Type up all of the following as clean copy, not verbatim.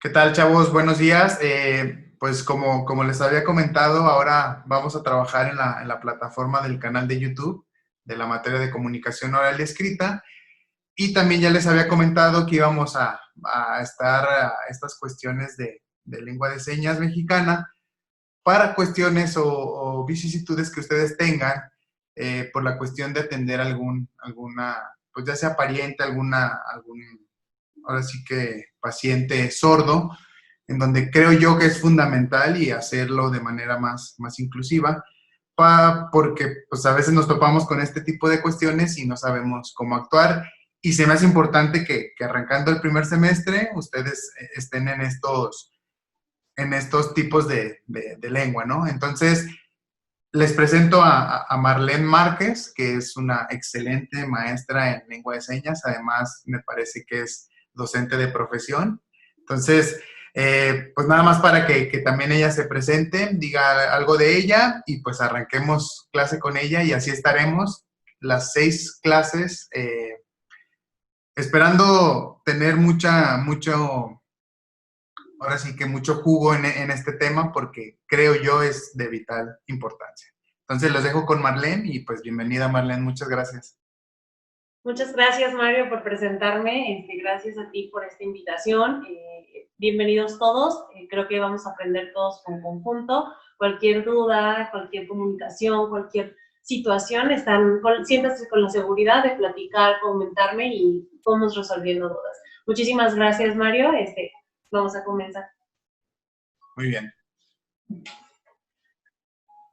¿Qué tal, chavos? Buenos días. Pues como les había comentado, ahora vamos a trabajar en la plataforma del canal de YouTube de la materia de comunicación oral y escrita. Y también ya les había comentado que íbamos a estar a estas cuestiones de lengua de señas mexicana para cuestiones o vicisitudes que ustedes tengan por la cuestión de atender alguna, pues ya sea pariente, ahora sí que paciente sordo, en donde creo yo que es fundamental y hacerlo de manera más inclusiva, porque pues a veces nos topamos con este tipo de cuestiones y no sabemos cómo actuar. Y se me hace importante que arrancando el primer semestre ustedes estén en estos tipos de lengua, ¿no? Entonces, les presento a Marlene Márquez, que es una excelente maestra en lengua de señas. Además, me parece que es docente de profesión. Entonces, pues nada más para que también ella se presente, diga algo de ella y pues arranquemos clase con ella y así estaremos las 6 clases, esperando tener ahora sí que mucho jugo en este tema porque creo yo es de vital importancia. Entonces los dejo con Marlene y pues bienvenida Marlene, muchas gracias. Muchas gracias, Mario, por presentarme. Gracias a ti por esta invitación. Bienvenidos todos. Creo que vamos a aprender todos en conjunto. Cualquier duda, cualquier comunicación, cualquier situación, siéntanse con la seguridad de platicar, comentarme y vamos resolviendo dudas. Muchísimas gracias, Mario. Vamos a comenzar. Muy bien.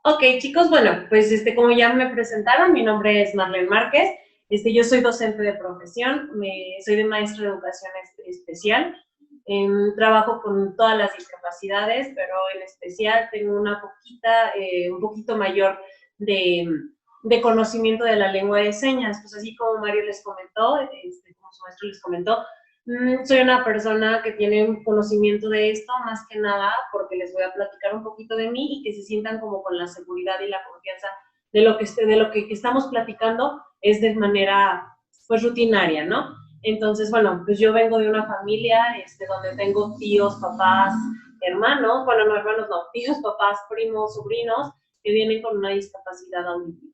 Ok, chicos, bueno, pues como ya me presentaron, mi nombre es Marlene Márquez. Yo soy docente de profesión, soy de maestra de educación especial. Trabajo con todas las discapacidades, pero en especial tengo un poquito mayor de, de conocimiento de la lengua de señas. Pues así como Mario les comentó, como su maestro les comentó, soy una persona que tiene un conocimiento de esto, más que nada porque les voy a platicar un poquito de mí y que se sientan como con la seguridad y la confianza de lo que estamos platicando es de manera pues rutinaria, ¿no? Entonces, bueno, pues yo vengo de una familia donde tengo tíos, papás, hermanos, bueno, no hermanos, no, tíos, papás, primos, sobrinos, que vienen con una discapacidad auditiva.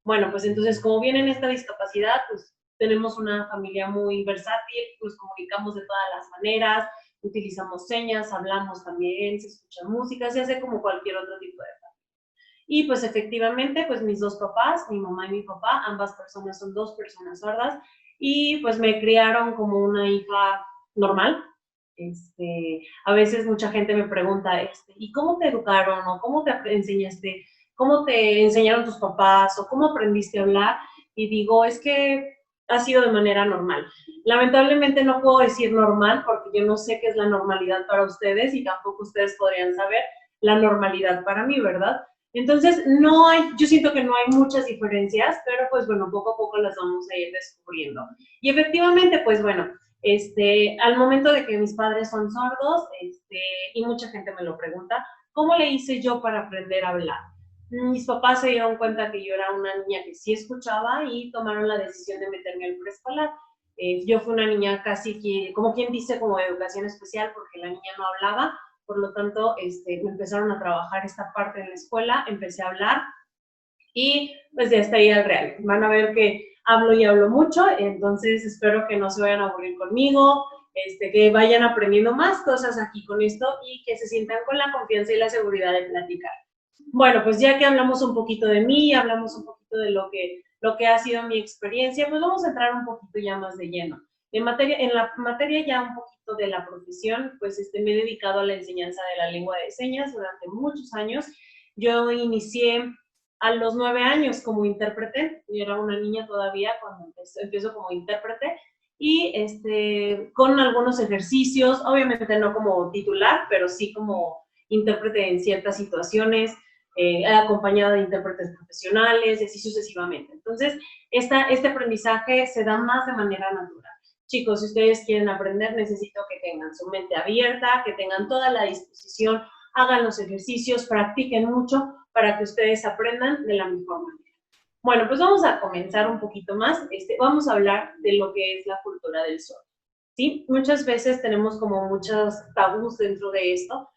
Bueno, pues entonces, como vienen esta discapacidad, pues tenemos una familia muy versátil, pues comunicamos de todas las maneras, utilizamos señas, hablamos también, se escucha música, se hace como cualquier otro tipo de familia. Y pues efectivamente, pues mis dos papás, mi mamá y mi papá, ambas personas son dos personas sordas y pues me criaron como una hija normal. A veces mucha gente me pregunta, ¿y cómo te educaron o cómo te enseñaste, cómo te enseñaron tus papás o cómo aprendiste a hablar? Y digo, es que ha sido de manera normal. Lamentablemente no puedo decir normal porque yo no sé qué es la normalidad para ustedes y tampoco ustedes podrían saber la normalidad para mí, ¿verdad? Entonces, yo siento que no hay muchas diferencias, pero pues bueno, poco a poco las vamos a ir descubriendo. Y efectivamente, pues bueno, al momento de que mis padres son sordos, y mucha gente me lo pregunta, ¿cómo le hice yo para aprender a hablar? Mis papás se dieron cuenta que yo era una niña que sí escuchaba y tomaron la decisión de meterme al preescolar. Yo fui una niña casi que, como quien dice, como de educación especial, porque la niña no hablaba, por lo tanto, me empezaron a trabajar esta parte en la escuela, empecé a hablar y pues ya estaría el real. Van a ver que hablo y hablo mucho, entonces espero que no se vayan a aburrir conmigo, que vayan aprendiendo más cosas aquí con esto y que se sientan con la confianza y la seguridad de platicar. Bueno, pues ya que hablamos un poquito de mí, hablamos un poquito de lo que ha sido mi experiencia, pues vamos a entrar un poquito ya más de lleno. En la materia ya un poquito de la profesión, pues me he dedicado a la enseñanza de la lengua de señas durante muchos años. Yo inicié a los 9 años como intérprete, yo era una niña todavía cuando empiezo como intérprete, y con algunos ejercicios, obviamente no como titular, pero sí como intérprete en ciertas situaciones, acompañado de intérpretes profesionales y así sucesivamente. Entonces, este aprendizaje se da más de manera natural. Chicos, si ustedes quieren aprender, necesito que tengan su mente abierta, que tengan toda la disposición, hagan los ejercicios, practiquen mucho para que ustedes aprendan de la mejor manera. Bueno, pues vamos a comenzar un poquito más. Vamos a hablar de lo que es la cultura del sordo. ¿sí? Muchas veces tenemos como muchos tabús dentro de esto.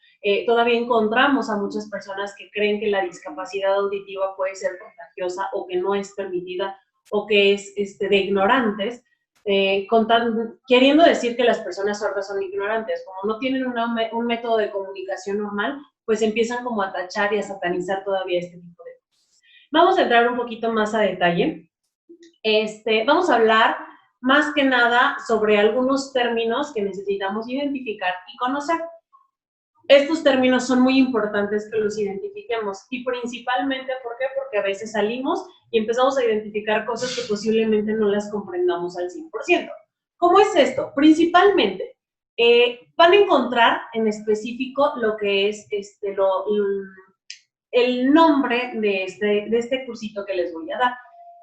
Todavía encontramos a muchas personas que creen que la discapacidad auditiva puede ser contagiosa o que no es permitida o que es de ignorantes, queriendo decir que las personas sordas son ignorantes. Como no tienen un método de comunicación normal, pues empiezan como a tachar y a satanizar todavía este tipo de cosas. Vamos a entrar un poquito más a detalle. Vamos a hablar más que nada sobre algunos términos que necesitamos identificar y conocer. Estos términos son muy importantes que los identifiquemos y principalmente, ¿por qué? Porque a veces salimos y empezamos a identificar cosas que posiblemente no las comprendamos al 100%. ¿Cómo es esto? Principalmente, van a encontrar en específico lo que es el nombre de este cursito que les voy a dar.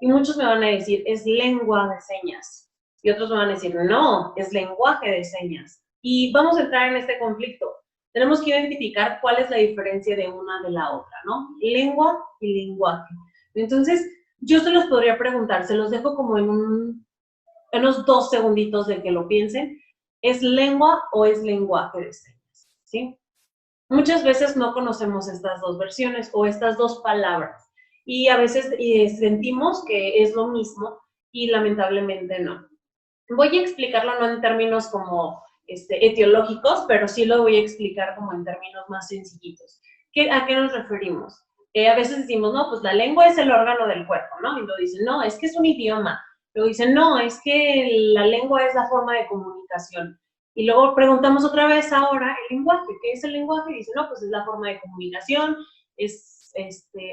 Y muchos me van a decir, es lengua de señas. Y otros me van a decir, no, es lenguaje de señas. Y vamos a entrar en este conflicto. Tenemos que identificar cuál es la diferencia de una de la otra, ¿no? Lengua y lenguaje. Entonces, yo se los podría preguntar, se los dejo como en unos 2 segunditos de que lo piensen. ¿Es lengua o es lenguaje de señas? ¿Sí? Muchas veces no conocemos estas dos versiones o estas dos palabras y a veces sentimos que es lo mismo y lamentablemente no. Voy a explicarlo no en términos como etiológicos, pero sí lo voy a explicar como en términos más sencillitos. ¿A qué nos referimos? A veces decimos, no, pues la lengua es el órgano del cuerpo, ¿no? Y lo dicen, no, es que es un idioma. Luego dicen, no, es que la lengua es la forma de comunicación. Y luego preguntamos otra vez ahora el lenguaje. ¿Qué es el lenguaje? Y dicen, no, pues es la forma de comunicación, es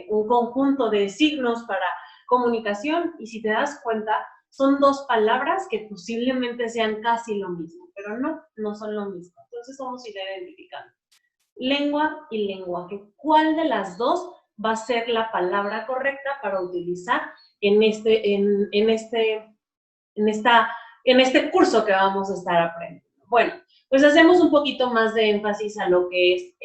un conjunto de signos para comunicación. Y si te das cuenta, son dos palabras que posiblemente sean casi lo mismo, pero no, no son lo mismo. Entonces vamos a ir identificando. Lengua y lenguaje. ¿Cuál de las dos va a ser la palabra correcta para utilizar en este curso que vamos a estar aprendiendo? Bueno, pues hacemos un poquito más de énfasis a lo que es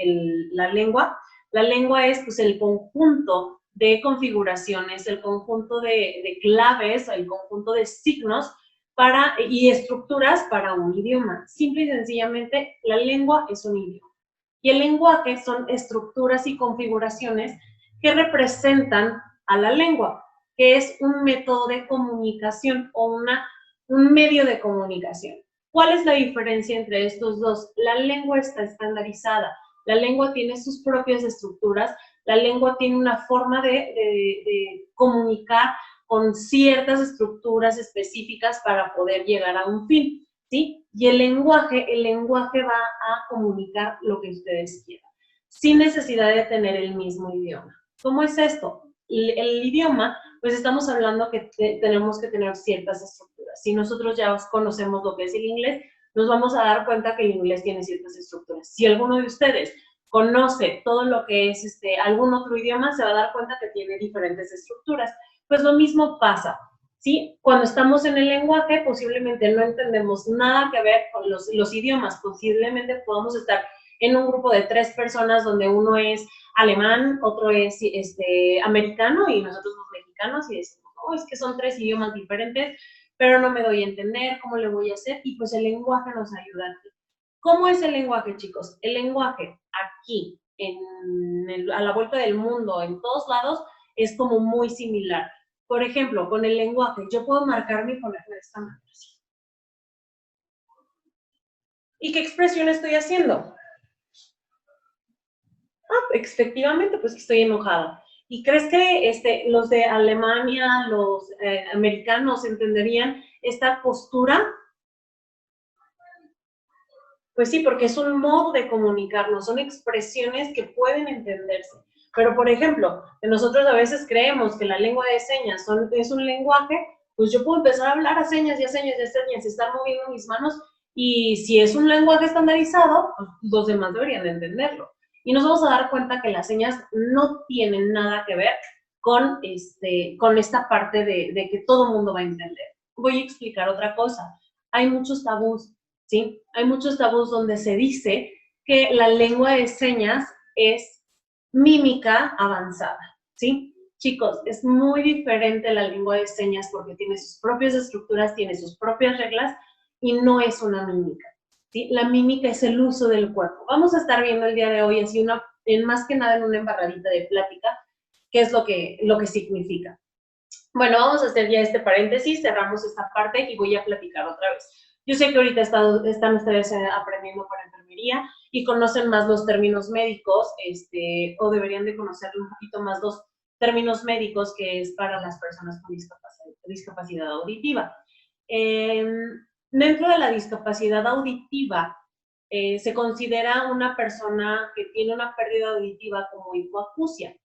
la lengua. La lengua es pues el conjunto de configuraciones, el conjunto de claves, el conjunto de signos y estructuras para un idioma. Simple y sencillamente, la lengua es un idioma. Y el lenguaje son estructuras y configuraciones que representan a la lengua, que es un método de comunicación o un medio de comunicación. ¿Cuál es la diferencia entre estos dos? La lengua está estandarizada, la lengua tiene sus propias estructuras, la lengua tiene una forma de comunicar con ciertas estructuras específicas para poder llegar a un fin, ¿sí? Y el lenguaje va a comunicar lo que ustedes quieran, sin necesidad de tener el mismo idioma. ¿Cómo es esto? El idioma, pues estamos hablando que tenemos que tener ciertas estructuras. Si nosotros ya conocemos lo que es el inglés, nos vamos a dar cuenta que el inglés tiene ciertas estructuras. Si alguno de ustedes conoce todo lo que es algún otro idioma, se va a dar cuenta que tiene diferentes estructuras. Pues lo mismo pasa, ¿sí? Cuando estamos en el lenguaje, posiblemente no entendemos nada que ver con los idiomas. Posiblemente podamos estar en un grupo de 3 personas donde uno es alemán, otro es americano y nosotros los mexicanos y decimos, no, es que son 3 idiomas diferentes, pero no me doy a entender, ¿cómo le voy a hacer? Y pues el lenguaje nos ayuda. ¿Cómo es el lenguaje, chicos? El lenguaje aquí, a la vuelta del mundo, en todos lados, es como muy similar. Por ejemplo, con el lenguaje, yo puedo marcarme y ponerme de esta manera. ¿Y qué expresión estoy haciendo? Efectivamente, pues que estoy enojada. ¿Y crees que los de Alemania, los americanos entenderían esta postura? Pues sí, porque es un modo de comunicarnos, son expresiones que pueden entenderse. Pero, por ejemplo, nosotros a veces creemos que la lengua de señas es un lenguaje, pues yo puedo empezar a hablar a señas y a señas y a señas y estar moviendo mis manos, y si es un lenguaje estandarizado, pues los demás deberían de entenderlo. Y nos vamos a dar cuenta que las señas no tienen nada que ver con esta parte de que todo el mundo va a entender. Voy a explicar otra cosa. Hay muchos tabús, ¿sí? Hay muchos tabús donde se dice que la lengua de señas es mímica avanzada, ¿sí? Chicos, es muy diferente la lengua de señas porque tiene sus propias estructuras, tiene sus propias reglas y no es una mímica, ¿sí? La mímica es el uso del cuerpo. Vamos a estar viendo el día de hoy, así más que nada en una embarradita de plática, qué es lo que significa. Bueno, vamos a hacer ya este paréntesis, cerramos esta parte y voy a platicar otra vez. Yo sé que ahorita están ustedes aprendiendo para enfermería y conocen más los términos médicos, o deberían de conocer un poquito más los términos médicos que es para las personas con discapacidad auditiva. Dentro de la discapacidad auditiva, se considera una persona que tiene una pérdida auditiva como hipoacusia.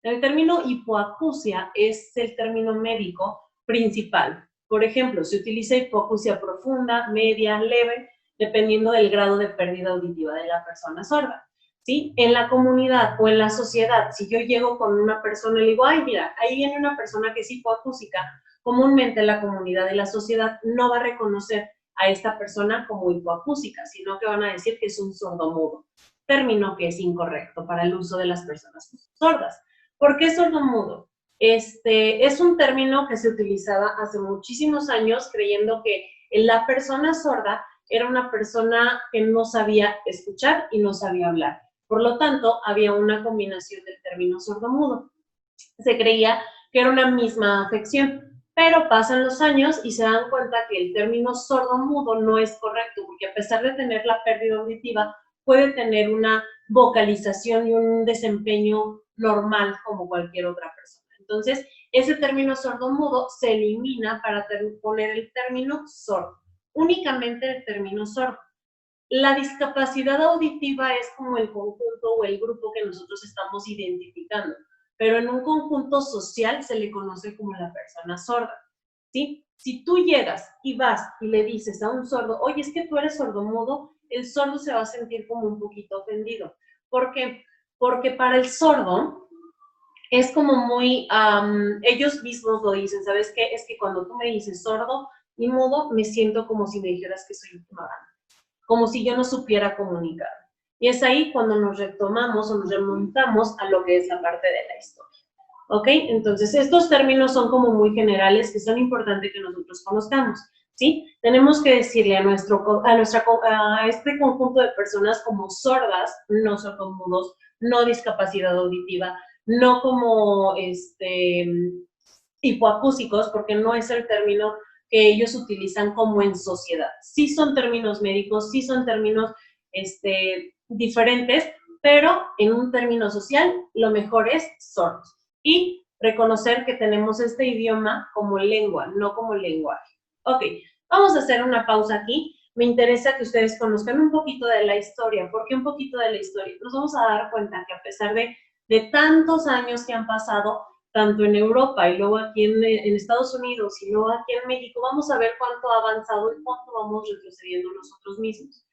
El término hipoacusia es el término médico principal. Por ejemplo, se utiliza hipoacusia profunda, media, leve, dependiendo del grado de pérdida auditiva de la persona sorda, ¿sí? En la comunidad o en la sociedad, si yo llego con una persona y le digo, ay, mira, ahí viene una persona que es hipoacúsica, comúnmente la comunidad y la sociedad no va a reconocer a esta persona como hipoacúsica, sino que van a decir que es un sordomudo, término que es incorrecto para el uso de las personas sordas. ¿Por qué sordomudo? Es un término que se utilizaba hace muchísimos años creyendo que la persona sorda era una persona que no sabía escuchar y no sabía hablar. Por lo tanto, había una combinación del término sordomudo. Se creía que era una misma afección, pero pasan los años y se dan cuenta que el término sordomudo no es correcto, porque a pesar de tener la pérdida auditiva, puede tener una vocalización y un desempeño normal como cualquier otra persona. Entonces, ese término sordomudo se elimina para poner el término sordo, únicamente el término sordo. La discapacidad auditiva es como el conjunto o el grupo que nosotros estamos identificando, pero en un conjunto social se le conoce como la persona sorda, ¿sí? Si tú llegas y vas y le dices a un sordo, oye, es que tú eres sordomudo, el sordo se va a sentir como un poquito ofendido. ¿Por qué? Porque para el sordo es como muy, ellos mismos lo dicen, ¿sabes qué? Es que cuando tú me dices sordo y mudo, me siento como si me dijeras que soy ignorante, como si yo no supiera comunicar. Y es ahí cuando nos retomamos o nos remontamos a lo que es la parte de la historia. ¿Ok? Entonces, estos términos son como muy generales que son importantes que nosotros conozcamos, ¿sí? Tenemos que decirle a este conjunto de personas como sordas, no sordomudos, no discapacidad auditiva, no como hipoacúsicos, porque no es el término que ellos utilizan como en sociedad. Sí son términos médicos, sí son términos diferentes, pero en un término social lo mejor es sordos. Y reconocer que tenemos este idioma como lengua, no como lenguaje. Ok, vamos a hacer una pausa aquí. Me interesa que ustedes conozcan un poquito de la historia. ¿Por qué un poquito de la historia? Nos vamos a dar cuenta que a pesar de tantos años que han pasado, tanto en Europa y luego aquí en Estados Unidos y luego aquí en México, vamos a ver cuánto ha avanzado y cuánto vamos retrocediendo nosotros mismos,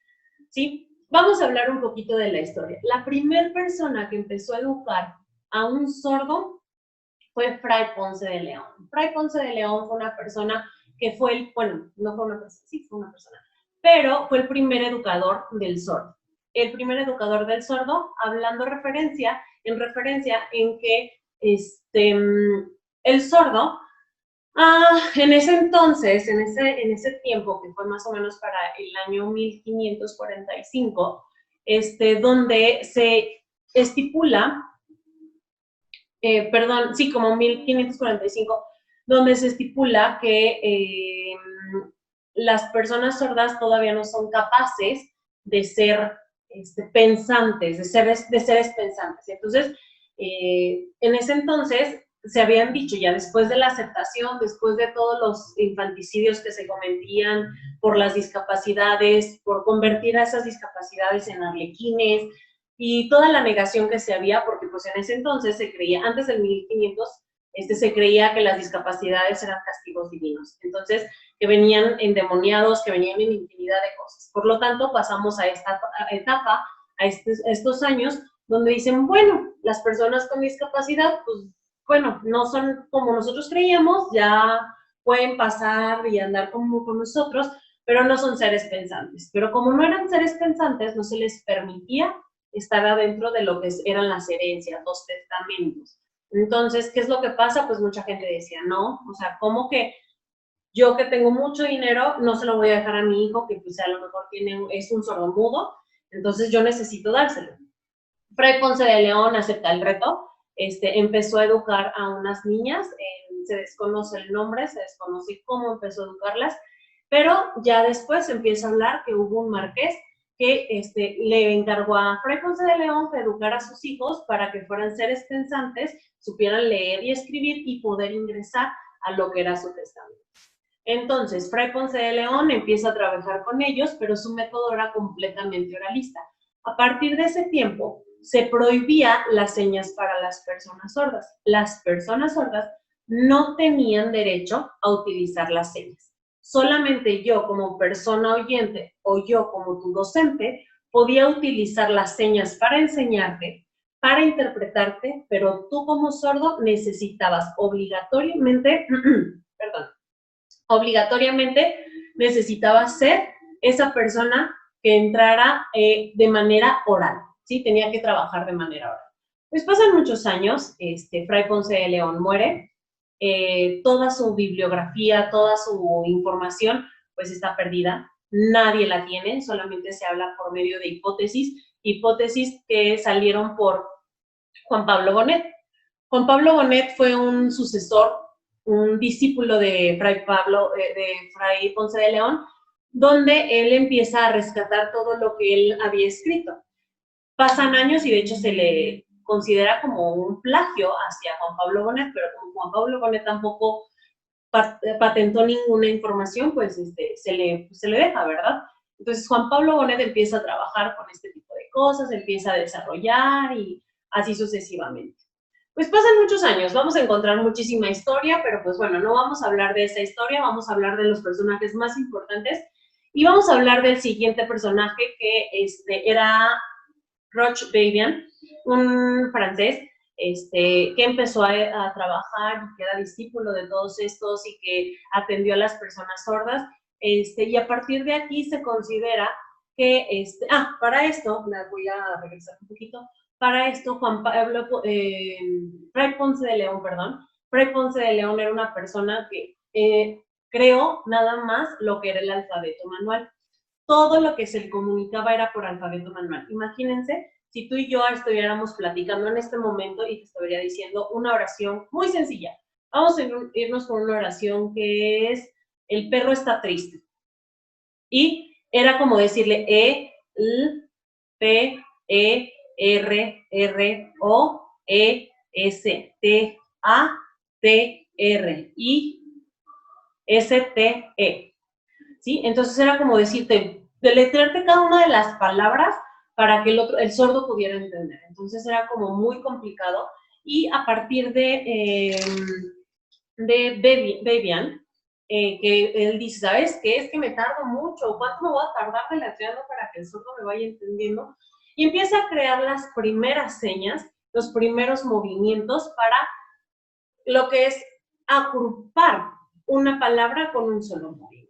¿sí? Vamos a hablar un poquito de la historia. La primera persona que empezó a educar a un sordo fue Fray Ponce de León. Fray Ponce de León fue una persona que fue, no fue una persona, sí fue una persona, pero fue el primer educador del sordo. El primer educador del sordo, hablando en referencia en que el sordo, en ese entonces, en ese tiempo, que fue más o menos para el año 1545, donde se estipula, como 1545, donde se estipula que las personas sordas todavía no son capaces de ser pensantes, de seres pensantes. Entonces, en ese entonces se habían dicho, ya después de la aceptación, después de todos los infanticidios que se cometían por las discapacidades, por convertir a esas discapacidades en arlequines, y toda la negación que se había, porque pues en ese entonces se creía, antes del 1500, se creía que las discapacidades eran castigos divinos, entonces que venían endemoniados, que venían en infinidad de cosas. Por lo tanto, pasamos a esta etapa, a estos años, donde dicen, bueno, las personas con discapacidad, pues, bueno, no son como nosotros creíamos, ya pueden pasar y andar como con nosotros, pero no son seres pensantes. Pero como no eran seres pensantes, no se les permitía estar adentro de lo que eran las herencias, los testamentos. Entonces, ¿qué es lo que pasa? Pues mucha gente decía, no, o sea, ¿cómo que yo que tengo mucho dinero, no se lo voy a dejar a mi hijo, que pues a lo mejor es un sordomudo, entonces yo necesito dárselo. Fray Ponce de León acepta el reto, empezó a educar a unas niñas, se desconoce el nombre, se desconoce cómo empezó a educarlas, pero ya después empieza a hablar que hubo un marqués que le encargó a Fray Ponce de León que educara a sus hijos para que fueran seres pensantes, supieran leer y escribir y poder ingresar a lo que era su testamento. Entonces, Fray Ponce de León empieza a trabajar con ellos, pero su método era completamente oralista. A partir de ese tiempo, se prohibía las señas para las personas sordas. Las personas sordas no tenían derecho a utilizar las señas. Solamente yo como persona oyente o yo como tu docente podía utilizar las señas para enseñarte, para interpretarte, pero tú como sordo necesitabas obligatoriamente, obligatoriamente necesitabas ser esa persona que entrara de manera oral, ¿sí? Tenía que trabajar de manera oral. Pues pasan muchos años, Fray Ponce de León muere, toda su bibliografía, toda su información, pues está perdida, nadie la tiene, solamente se habla por medio de hipótesis que salieron por Juan Pablo Bonet. Juan Pablo Bonet fue un sucesor, un discípulo de Fray Ponce de León, donde él empieza a rescatar todo lo que él había escrito. Pasan años y de hecho se le considera como un plagio hacia Juan Pablo Bonet, pero como Juan Pablo Bonet tampoco patentó ninguna información, pues se le deja, ¿verdad? Entonces Juan Pablo Bonet empieza a trabajar con este tipo de cosas, empieza a desarrollar y así sucesivamente. Pues pasan muchos años, vamos a encontrar muchísima historia, pero pues bueno, no vamos a hablar de esa historia, vamos a hablar de los personajes más importantes y vamos a hablar del siguiente personaje que era Roch Babian, un francés que empezó a trabajar y que era discípulo de todos estos y que atendió a las personas sordas, y a partir de aquí se considera que, para esto, me voy a regresar un poquito, para esto Fray Ponce de León, Fray Ponce de León era una persona que creó nada más lo que era el alfabeto manual. Todo lo que se le comunicaba era por alfabeto manual. Imagínense si tú y yo estuviéramos platicando en este momento y te estaría diciendo una oración muy sencilla. Vamos a irnos con una oración que es, el perro está triste. Y era como decirle E, L, P, E, R, R, O, E, S, T, A, T, R, I, S, T, E. ¿Sí? Entonces era como decirte, deletrearte cada una de las palabras para que el sordo pudiera entender. Entonces era como muy complicado. Y a partir de Babian, que él dice, ¿sabes qué? Es que me tardo mucho, ¿cuánto me voy a tardar deletreando para que el sordo me vaya entendiendo? Y empieza a crear las primeras señas, los primeros movimientos para lo que es agrupar una palabra con un solo movimiento.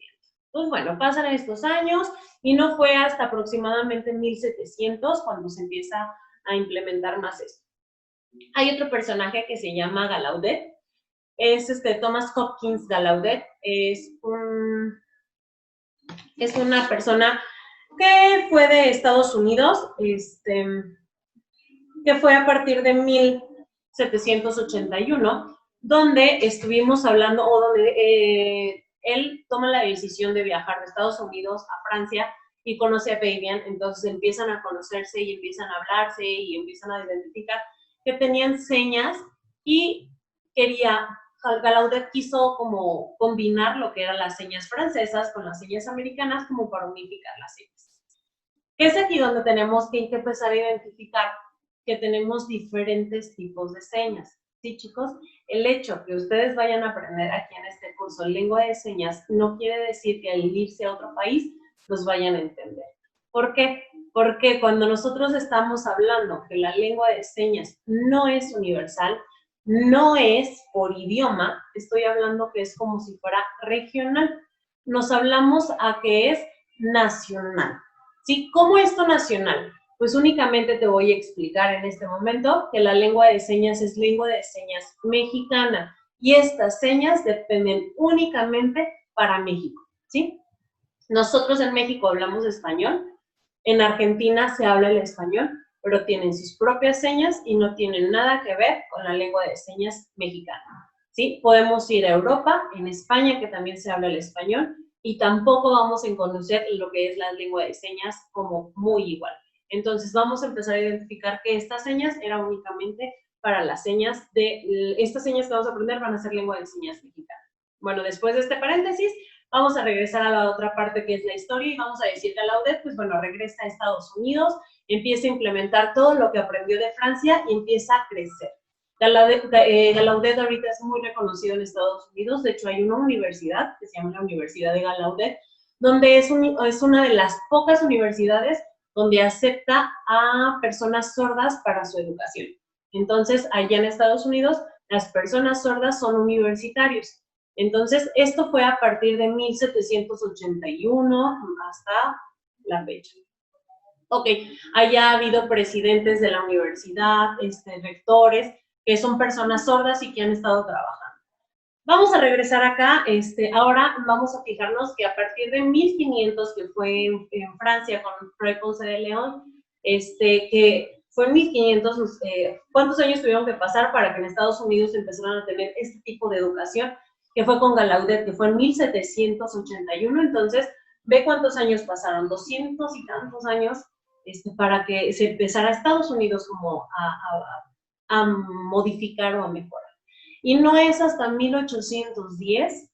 Pues bueno, pasan estos años y no fue hasta aproximadamente 1700 cuando se empieza a implementar más esto. Hay otro personaje que se llama Gallaudet, es Thomas Hopkins Gallaudet, es una persona que fue de Estados Unidos, que fue a partir de 1781, donde estuvimos hablando, o donde él toma la decisión de viajar de Estados Unidos a Francia y conoce a Babian, entonces empiezan a conocerse y empiezan a hablarse y empiezan a identificar que tenían señas y Gallaudet quiso como combinar lo que eran las señas francesas con las señas americanas como para unificar las señas. Es aquí donde tenemos que empezar a identificar que tenemos diferentes tipos de señas. ¿Sí, chicos? El hecho que ustedes vayan a aprender aquí en este curso lengua de señas no quiere decir que al irse a otro país los vayan a entender. ¿Por qué? Porque cuando nosotros estamos hablando que la lengua de señas no es universal, no es por idioma, estoy hablando que es como si fuera regional. Nos hablamos a que es nacional. ¿Sí? ¿Cómo es esto nacional? Pues únicamente te voy a explicar en este momento que la lengua de señas es lengua de señas mexicana y estas señas dependen únicamente para México, ¿sí? Nosotros en México hablamos español, en Argentina se habla el español, pero tienen sus propias señas y no tienen nada que ver con la lengua de señas mexicana, ¿sí? Podemos ir a Europa, en España, que también se habla el español, y tampoco vamos a conocer lo que es la lengua de señas como muy igual. Entonces vamos a empezar a identificar que estas señas eran únicamente para las señas estas señas que vamos a aprender van a ser lengua de señas mexicana. Bueno, después de este paréntesis, vamos a regresar a la otra parte que es la historia y vamos a decir que Gallaudet, pues bueno, regresa a Estados Unidos, empieza a implementar todo lo que aprendió de Francia y empieza a crecer. Gallaudet ahorita es muy reconocido en Estados Unidos, de hecho hay una universidad que se llama la Universidad de Gallaudet, donde es una de las pocas universidades donde acepta a personas sordas para su educación. Entonces, allá en Estados Unidos, las personas sordas son universitarios. Entonces, esto fue a partir de 1781 hasta la fecha. Ok, allá ha habido presidentes de la universidad, rectores, que son personas sordas y que han estado trabajando. Vamos a regresar acá, ahora vamos a fijarnos que a partir de 1500, que fue en Francia con Fray Ponce de León, que fue en 1500, ¿cuántos años tuvieron que pasar para que en Estados Unidos empezaran a tener este tipo de educación? Que fue con Gallaudet, que fue en 1781, entonces, ve cuántos años pasaron, 200 y tantos años, para que se empezara a Estados Unidos como a modificar o a mejorar. Y no es hasta 1810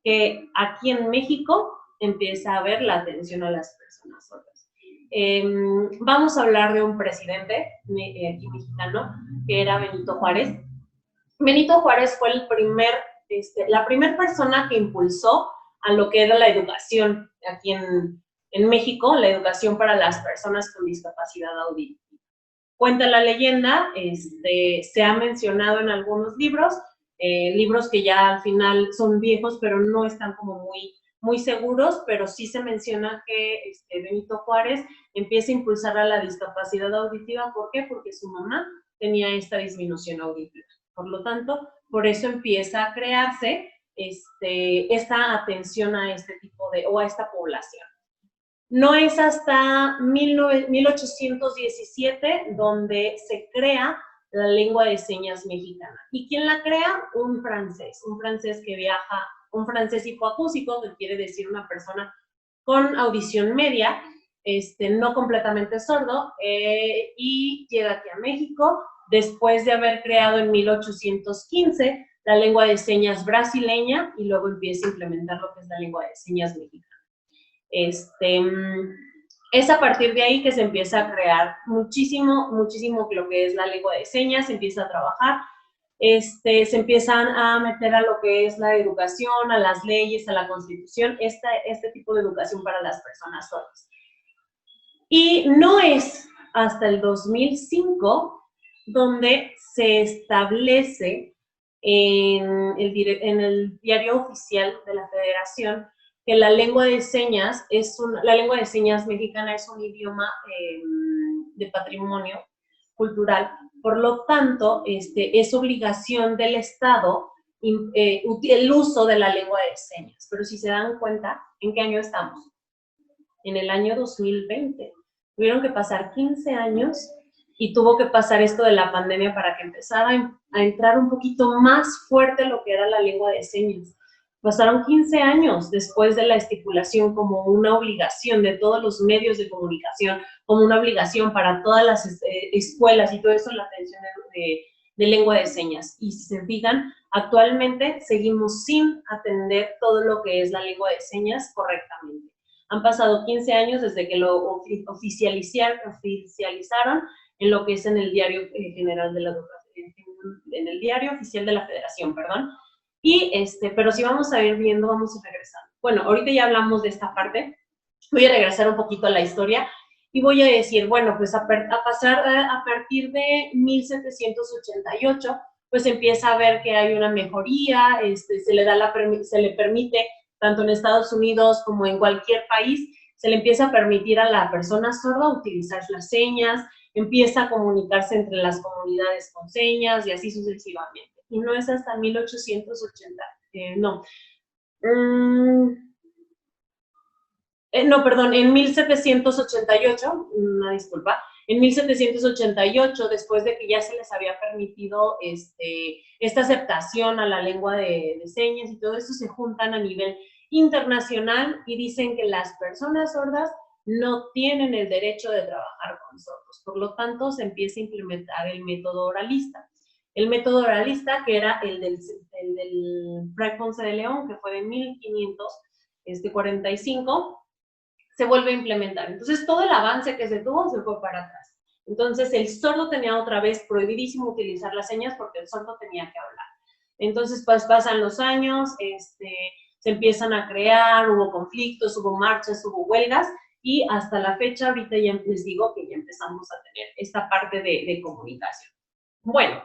que aquí en México empieza a haber la atención a las personas sordas. Vamos a hablar de un presidente aquí mexicano, que era Benito Juárez. Benito Juárez fue la primera persona que impulsó a lo que era la educación aquí en México, la educación para las personas con discapacidad auditiva. Cuenta la leyenda, se ha mencionado en algunos libros, libros que ya al final son viejos, pero no están como muy seguros, pero sí se menciona que Benito Juárez empieza a impulsar a la discapacidad auditiva. ¿Por qué? Porque su mamá tenía esta disminución auditiva. Por lo tanto, por eso empieza a crearse esta atención a este tipo o a esta población. No es hasta 1817 donde se crea la lengua de señas mexicana. ¿Y quién la crea? Un francés que viaja, un francés hipoacúsico, que quiere decir una persona con audición media, no completamente sordo, y llega aquí a México después de haber creado en 1815 la lengua de señas brasileña y luego empieza a implementar lo que es la lengua de señas mexicana. Es a partir de ahí que se empieza a crear muchísimo lo que es la lengua de señas, se empieza a trabajar, se empiezan a meter a lo que es la educación, a las leyes, a la constitución, este tipo de educación para las personas sordas. Y no es hasta el 2005 donde se establece en el diario oficial de la Federación que la lengua de señas mexicana es un idioma de patrimonio cultural. Por lo tanto, es obligación del Estado el uso de la lengua de señas. Pero si se dan cuenta, ¿en qué año estamos? En el año 2020. Tuvieron que pasar 15 años y tuvo que pasar esto de la pandemia para que empezara a entrar un poquito más fuerte lo que era la lengua de señas. Pasaron 15 años después de la estipulación como una obligación de todos los medios de comunicación, como una obligación para todas las escuelas y todo eso, la atención de lengua de señas. Y si se fijan, actualmente seguimos sin atender todo lo que es la lengua de señas correctamente. Han pasado 15 años desde que lo oficializaron en lo que es en el Diario General de la Educación, en el Diario Oficial de la Federación, perdón. Y pero si vamos a ir viendo, vamos a regresar. Bueno, ahorita ya hablamos de esta parte. Voy a regresar un poquito a la historia y voy a decir, bueno, pues a partir de 1788, pues empieza a ver que hay una mejoría, se le permite, tanto en Estados Unidos como en cualquier país, se le empieza a permitir a la persona sorda utilizar las señas, empieza a comunicarse entre las comunidades con señas y así sucesivamente. Y no es hasta 1880, No, perdón, en 1788, una disculpa, en 1788, después de que ya se les había permitido esta aceptación a la lengua de señas y todo eso, se juntan a nivel internacional y dicen que las personas sordas no tienen el derecho de trabajar con sordos. Por lo tanto, se empieza a implementar el método oralista. El método oralista, que era el del Fray Ponce de León, que fue de 1545, se vuelve a implementar. Entonces, todo el avance que se tuvo se fue para atrás. Entonces, el sordo tenía otra vez prohibidísimo utilizar las señas porque el sordo tenía que hablar. Entonces, pues pasan los años, se empiezan a crear, hubo conflictos, hubo marchas, hubo huelgas, y hasta la fecha, ahorita ya les digo que ya empezamos a tener esta parte de comunicación. Bueno,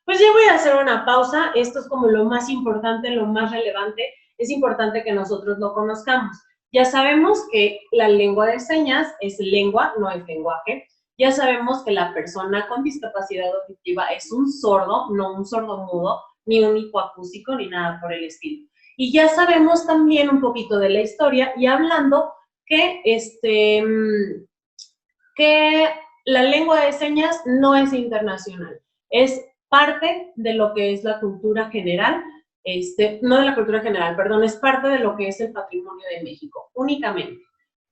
pues ya voy a hacer una pausa. Esto es como lo más importante, lo más relevante. Es importante que nosotros lo conozcamos. Ya sabemos que la lengua de señas es lengua, no es lenguaje. Ya sabemos que la persona con discapacidad auditiva es un sordo, no un sordomudo, ni un hipoacústico, ni nada por el estilo. Y ya sabemos también un poquito de la historia y hablando que, que la lengua de señas no es internacional, es parte de lo que es la cultura general, no de la cultura general, perdón, es parte de lo que es el patrimonio de México, únicamente.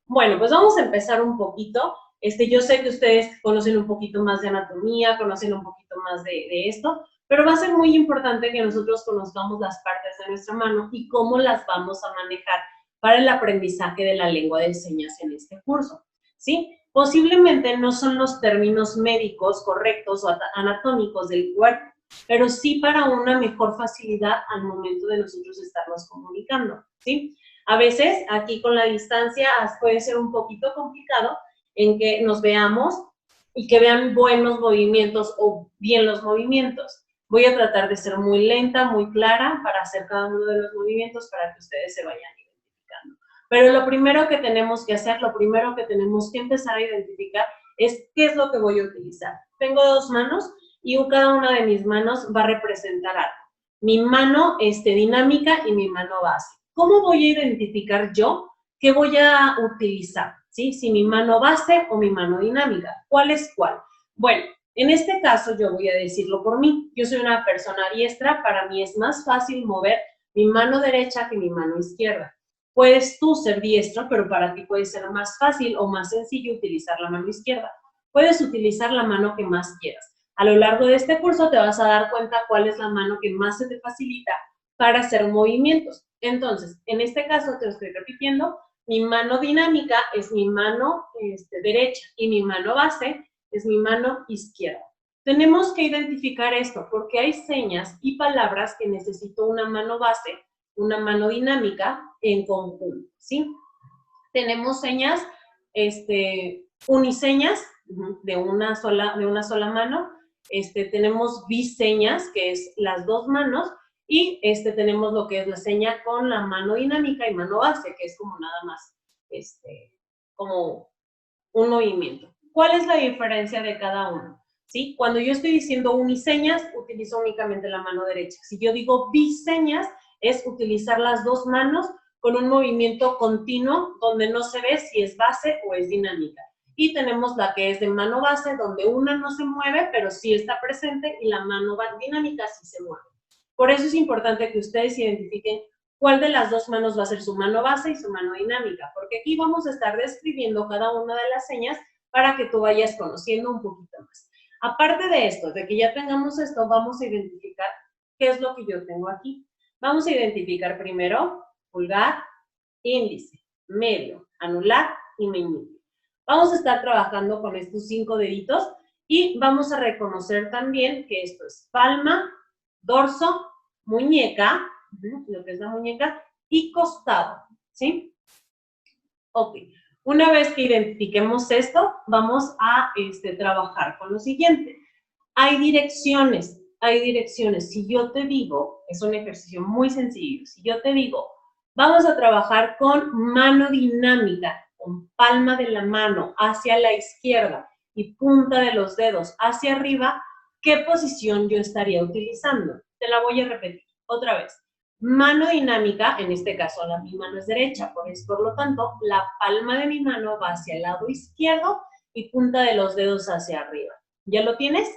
Bueno, pues vamos a empezar un poquito. Yo sé que ustedes conocen un poquito más de anatomía, conocen un poquito más de esto, pero va a ser muy importante que nosotros conozcamos las partes de nuestra mano y cómo las vamos a manejar para el aprendizaje de la lengua de señas en este curso, ¿sí? Posiblemente no son los términos médicos correctos o anatómicos del cuerpo, pero sí para una mejor facilidad al momento de nosotros estarnos comunicando, ¿sí? A veces aquí con la distancia puede ser un poquito complicado en que nos veamos y que vean buenos movimientos o bien los movimientos. Voy a tratar de ser muy lenta, muy clara para hacer cada uno de los movimientos para que ustedes se vayan identificando. Pero lo primero que tenemos que hacer, lo primero que tenemos que empezar a identificar es qué es lo que voy a utilizar. Tengo dos manos y cada una de mis manos va a representar algo. Mi mano dinámica y mi mano base. ¿Cómo voy a identificar yo qué voy a utilizar? ¿Sí? Si mi mano base o mi mano dinámica. ¿Cuál es cuál? Bueno, en este caso yo voy a decirlo por mí. Yo soy una persona diestra, para mí es más fácil mover mi mano derecha que mi mano izquierda. Puedes tú ser diestro, pero para ti puede ser más fácil o más sencillo utilizar la mano izquierda. Puedes utilizar la mano que más quieras. A lo largo de este curso te vas a dar cuenta cuál es la mano que más se te facilita para hacer movimientos. Entonces, en este caso te lo estoy repitiendo, mi mano dinámica es mi mano derecha y mi mano base es mi mano izquierda. Tenemos que identificar esto porque hay señas y palabras que necesito una mano base, una mano dinámica en conjunto, ¿sí? Tenemos señas, uniseñas de una sola mano, tenemos biseñas, que es las dos manos, y tenemos lo que es la seña con la mano dinámica y mano base, que es como nada más, como un movimiento. ¿Cuál es la diferencia de cada uno? ¿Sí? Cuando yo estoy diciendo uniseñas, utilizo únicamente la mano derecha. Si yo digo biseñas, es utilizar las dos manos con un movimiento continuo donde no se ve si es base o es dinámica. Y tenemos la que es de mano base, donde una no se mueve, pero sí está presente, y la mano dinámica sí se mueve. Por eso es importante que ustedes identifiquen cuál de las dos manos va a ser su mano base y su mano dinámica, porque aquí vamos a estar describiendo cada una de las señas para que tú vayas conociendo un poquito más. Aparte de esto, de que ya tengamos esto, vamos a identificar qué es lo que yo tengo aquí. Vamos a identificar primero pulgar, índice, medio, anular y meñique. Vamos a estar trabajando con estos 5 deditos y vamos a reconocer también que esto es palma, dorso, muñeca, lo que es la muñeca, y costado, ¿sí? Ok. Una vez que identifiquemos esto, vamos a trabajar con lo siguiente. Hay direcciones. Si yo te digo, es un ejercicio muy sencillo, si yo te digo, vamos a trabajar con mano dinámica, con palma de la mano hacia la izquierda y punta de los dedos hacia arriba, ¿qué posición yo estaría utilizando? Te la voy a repetir otra vez. Mano dinámica, en este caso mi mano es derecha, por lo tanto, la palma de mi mano va hacia el lado izquierdo y punta de los dedos hacia arriba. ¿Ya lo tienes?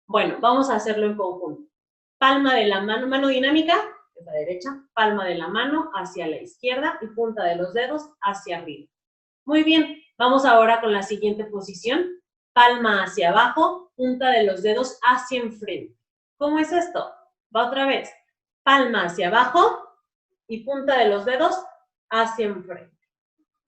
Bueno, vamos a hacerlo en conjunto. Palma de la mano, mano dinámica, es la derecha, palma de la mano hacia la izquierda y punta de los dedos hacia arriba. Muy bien, vamos ahora con la siguiente posición. Palma hacia abajo, punta de los dedos hacia enfrente. ¿Cómo es esto? Va otra vez. Palma hacia abajo y punta de los dedos hacia enfrente.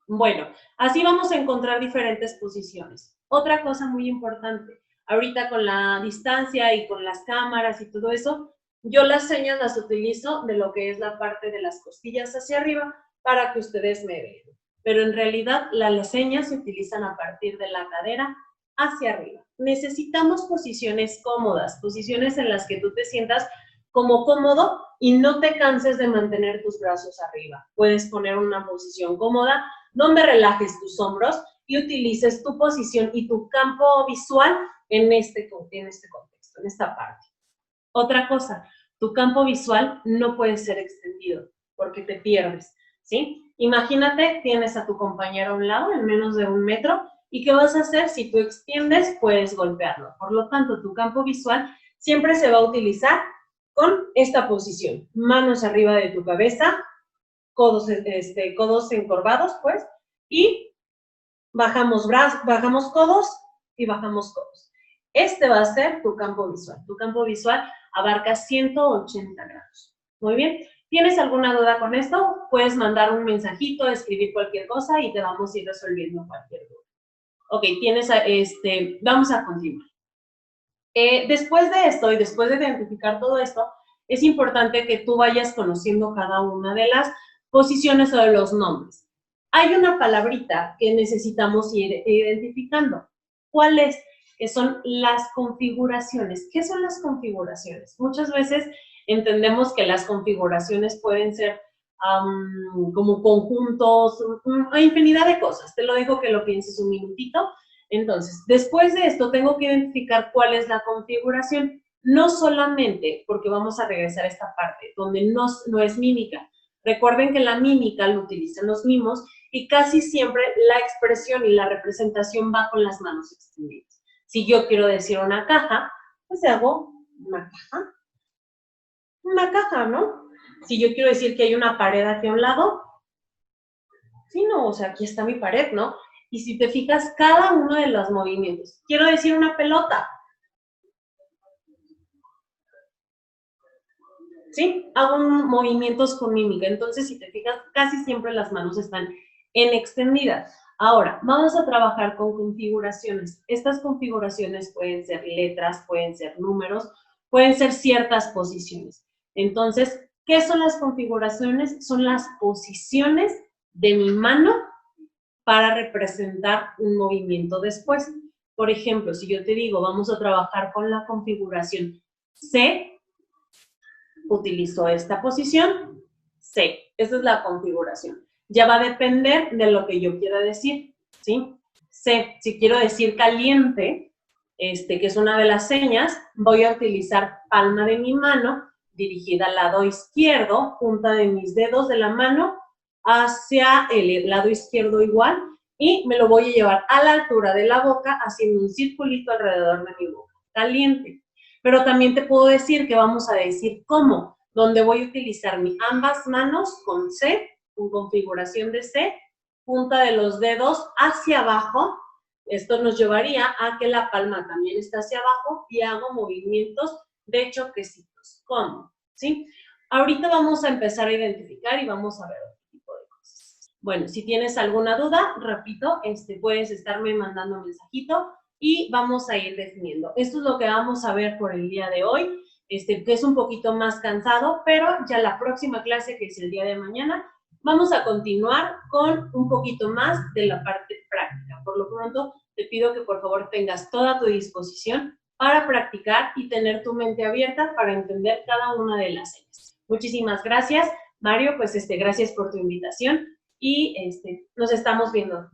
Bueno, así vamos a encontrar diferentes posiciones. Otra cosa muy importante, ahorita con la distancia y con las cámaras y todo eso, yo las señas las utilizo de lo que es la parte de las costillas hacia arriba para que ustedes me vean. Pero en realidad las señas se utilizan a partir de la cadera hacia arriba. Necesitamos posiciones cómodas, posiciones en las que tú te sientas como cómodo y no te canses de mantener tus brazos arriba. Puedes poner una posición cómoda donde relajes tus hombros y utilices tu posición y tu campo visual en este contexto, en esta parte. Otra cosa, tu campo visual no puede ser extendido porque te pierdes, ¿sí? Imagínate, tienes a tu compañero a un lado en menos de 1 metro y ¿qué vas a hacer? Si tú extiendes, puedes golpearlo. Por lo tanto, tu campo visual siempre se va a utilizar con esta posición. Manos arriba de tu cabeza, codos encorvados, pues, y bajamos brazos, bajamos codos y bajamos codos. Este va a ser tu campo visual. Tu campo visual abarca 180 grados. Muy bien. ¿Tienes alguna duda con esto? Puedes mandar un mensajito, escribir cualquier cosa y te vamos a ir resolviendo cualquier duda. Ok, vamos a continuar. Después de esto y después de identificar todo esto, es importante que tú vayas conociendo cada una de las posiciones o de los nombres. Hay una palabrita que necesitamos ir identificando. ¿Cuál es? Que son las configuraciones. ¿Qué son las configuraciones? Muchas veces entendemos que las configuraciones pueden ser como conjuntos, hay infinidad de cosas. Te lo dejo que lo pienses un minutito. Entonces, después de esto, tengo que identificar cuál es la configuración. No solamente, porque vamos a regresar a esta parte, donde no es mímica. Recuerden que la mímica lo utilizan los mimos y casi siempre la expresión y la representación va con las manos extendidas. Si yo quiero decir una caja, pues hago una caja, ¿no? Si yo quiero decir que hay una pared aquí a un lado, sí, no, o sea, aquí está mi pared, ¿no? Y si te fijas, cada uno de los movimientos. Quiero decir una pelota. ¿Sí? Hago movimientos con mímica. Entonces, si te fijas, casi siempre las manos están en extendidas. Ahora, vamos a trabajar con configuraciones. Estas configuraciones pueden ser letras, pueden ser números, pueden ser ciertas posiciones. Entonces, ¿qué son las configuraciones? Son las posiciones de mi mano para representar un movimiento después. Por ejemplo, si yo te digo, vamos a trabajar con la configuración C, utilizo esta posición, C. Esa es la configuración. Ya va a depender de lo que yo quiera decir, ¿sí? C, si quiero decir caliente, que es una de las señas, voy a utilizar palma de mi mano dirigida al lado izquierdo, punta de mis dedos de la mano hacia el lado izquierdo igual, y me lo voy a llevar a la altura de la boca, haciendo un circulito alrededor de mi boca. Caliente. Pero también te puedo decir que vamos a decir cómo, donde voy a utilizar ambas manos con C, con configuración de C, punta de los dedos hacia abajo. Esto nos llevaría a que la palma también está hacia abajo y hago movimientos de choquecitos. ¿Cómo? ¿Sí? Ahorita vamos a empezar a identificar y vamos a ver otro tipo de cosas. Bueno, si tienes alguna duda, repito, puedes estarme mandando un mensajito y vamos a ir definiendo. Esto es lo que vamos a ver por el día de hoy, que es un poquito más cansado, pero ya la próxima clase, que es el día de mañana, vamos a continuar con un poquito más de la parte práctica. Por lo pronto, te pido que por favor tengas toda tu disposición para practicar y tener tu mente abierta para entender cada una de las señas. Muchísimas gracias, Mario, pues gracias por tu invitación y nos estamos viendo.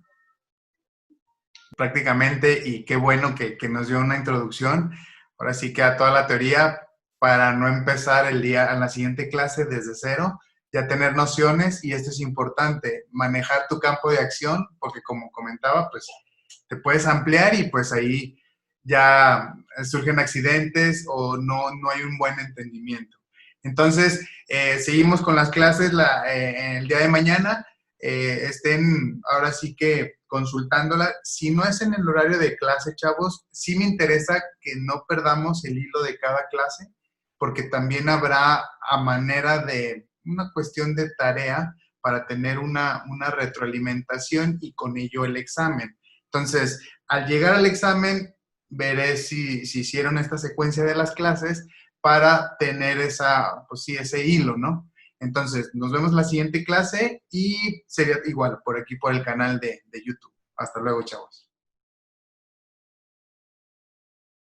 Prácticamente, y qué bueno que nos dio una introducción. Ahora sí que a toda la teoría, para no empezar el día en la siguiente clase desde cero, ya tener nociones, y esto es importante, manejar tu campo de acción, porque como comentaba, pues te puedes ampliar y pues ahí ya surgen accidentes o no hay un buen entendimiento. Entonces, seguimos con las clases el día de mañana. Estén ahora sí que consultándola. Si no es en el horario de clase, chavos, sí me interesa que no perdamos el hilo de cada clase, porque también habrá a manera de una cuestión de tarea para tener una retroalimentación y con ello el examen. Entonces, al llegar al examen, veré si hicieron esta secuencia de las clases para tener pues sí, ese hilo, ¿no? Entonces, nos vemos la siguiente clase y sería igual por aquí, por el canal de YouTube. Hasta luego, chavos.